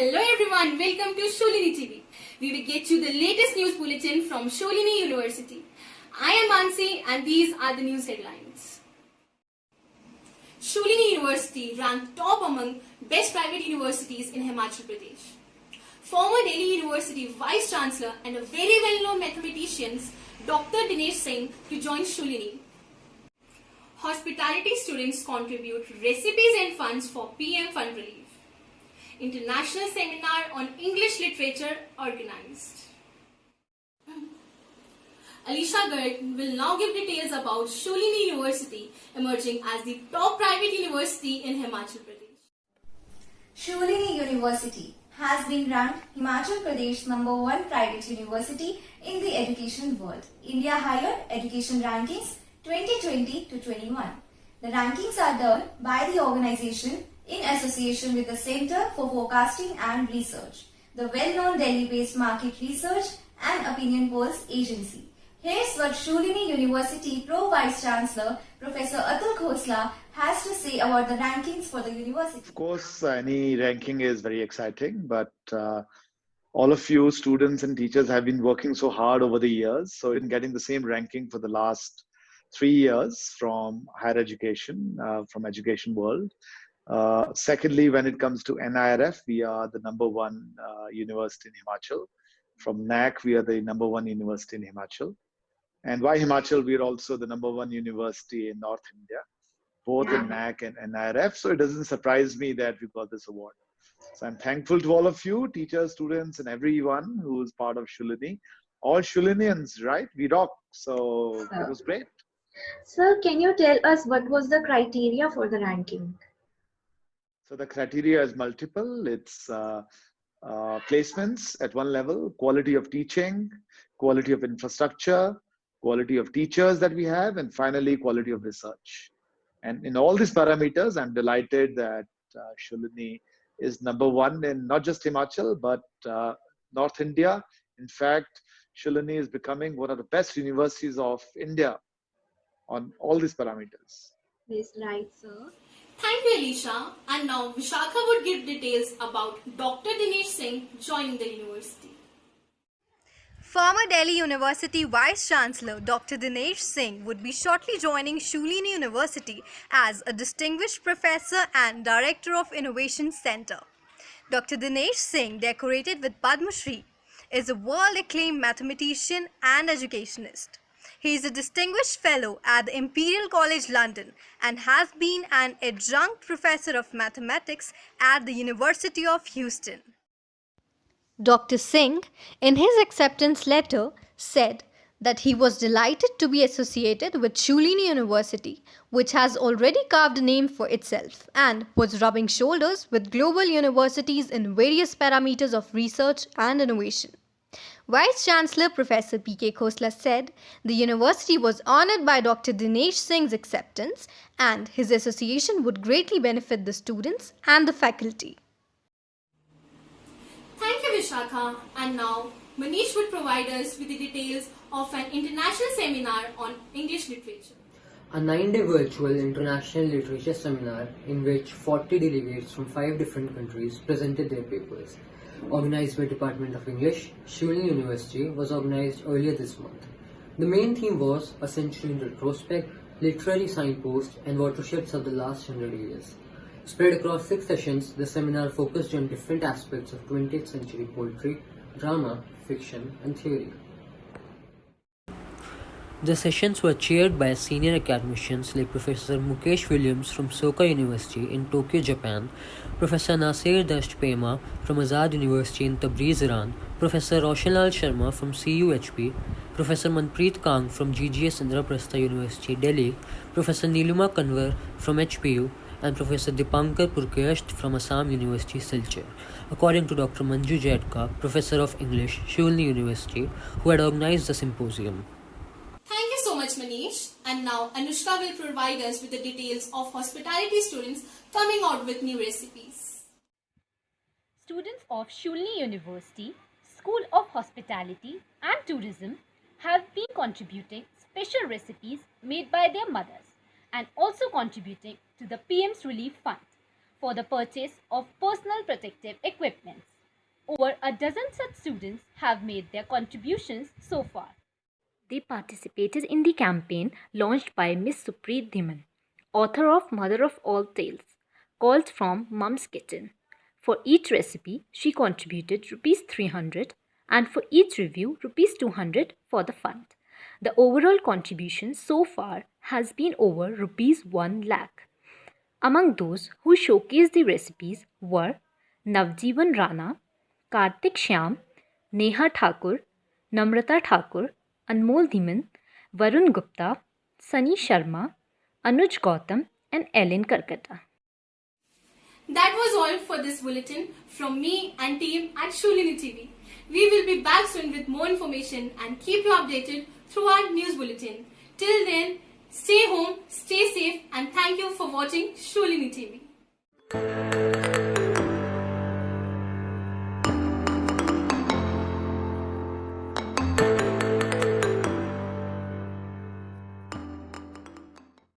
Hello everyone, welcome to Sholini TV. We will get you the latest news bulletin from Sholini University. I am Mansi and these are the news headlines. Sholini University ranked top among best private universities in Himachal Pradesh. Former Delhi University Vice Chancellor and a very well-known mathematician, Dr. Dinesh Singh, to join Sholini. Hospitality students contribute recipes and funds for PM Fund Relief. International seminar on English literature organized. Alisha Garg will now give details about Sholini University emerging as the top private university in Himachal Pradesh. Sholini University has been ranked Himachal Pradesh #1 private university in the education world. India Higher Education Rankings 2020 to 21. The rankings are done by the organization in association with the Center for Forecasting and Research, the well-known Delhi-based market research and opinion polls agency. Here's what Sholini University Pro Vice Chancellor Professor Atul Khosla has to say about the rankings for the university. Of course, any ranking is very exciting, but all of you students and teachers have been working so hard over the years. So in getting the same ranking for the last 3 years from higher education, from education world. Secondly, when it comes to NIRF, we are the #1 university in Himachal. From NAC, we are the #1 university in Himachal. And why Himachal? We are also the #1 university in North India, both in NAC and NIRF. So it doesn't surprise me that we got this award. So I'm thankful to all of you, teachers, students, and everyone who is part of Sholini. All Sholinians, right? We rock. So it was great. Sir, can you tell us what was the criteria for the ranking? So the criteria is multiple. It's placements at one level, quality of teaching, quality of infrastructure, quality of teachers that we have, and finally quality of research. And in all these parameters, I'm delighted that Sholini is #1 in not just Himachal, but North India. In fact, Sholini is becoming one of the best universities of India on all these parameters. Yes, right, sir. Thank you, Alisha. And now Vishakha would give details about Dr. Dinesh Singh joining the university. Former Delhi University Vice Chancellor Dr. Dinesh Singh would be shortly joining Sholini University as a distinguished professor and director of Innovation Center. Dr. Dinesh Singh, decorated with Padma Shri, is a world-acclaimed mathematician and educationist. He is a distinguished fellow at the Imperial College London and has been an adjunct professor of mathematics at the University of Houston. Dr. Singh, in his acceptance letter, said that he was delighted to be associated with Sholini University, which has already carved a name for itself and was rubbing shoulders with global universities in various parameters of research and innovation. Vice Chancellor Professor P.K. Khosla said the university was honored by Dr. Dinesh Singh's acceptance and his association would greatly benefit the students and the faculty. Thank you, Vishakha. And now Manish would provide us with the details of an international seminar on English literature. A 9-day virtual international literature seminar in which 40 delegates from 5 different countries presented their papers. Organized by Department of English, Sholini University was organized earlier this month. The main theme was A Century in Retrospect, Literary Signposts and Watersheds of the Last 100 Years. Spread across 6 sessions, the seminar focused on different aspects of 20th century poetry, drama, fiction and theory. The sessions were chaired by senior academicians like Professor Mukesh Williams from Soka University in Tokyo, Japan, Professor Nasir Dasht Pema from Azad University in Tabriz, Iran, Professor Roshanlal Sharma from CUHP, Professor Manpreet Kang from GGS Indraprastha University, Delhi, Professor Niluma Kanwar from HPU, and Professor Dipankar Purkayasht from Assam University, Silchar, according to Dr. Manju Jedka, Professor of English, Sholini University, who had organized the symposium. Thank you so much, Manish. And now Anushka will provide us with the details of hospitality students coming out with new recipes. Students of Sholini University, School of Hospitality and Tourism have been contributing special recipes made by their mothers and also contributing to the PM's Relief Fund for the purchase of personal protective equipment. Over a dozen such students have made their contributions so far. They participated in the campaign launched by Miss Supreet Dhiman, author of Mother of All Tales, called From Mum's Kitchen. For each recipe, she contributed Rs 300 and for each review Rs 200 for the fund. The overall contribution so far has been over Rs 1 lakh. Among those who showcased the recipes were Navjeevan Rana, Kartik Shyam, Neha Thakur, Namrata Thakur, Anmol Dhiman, Varun Gupta, Sunny Sharma, Anuj Gautam, and Ellen Karkata. That was all for this bulletin from me and team at Shulini TV. We will be back soon with more information and keep you updated through our news bulletin. Till then, stay home, stay safe, and thank you for watching Shulini TV.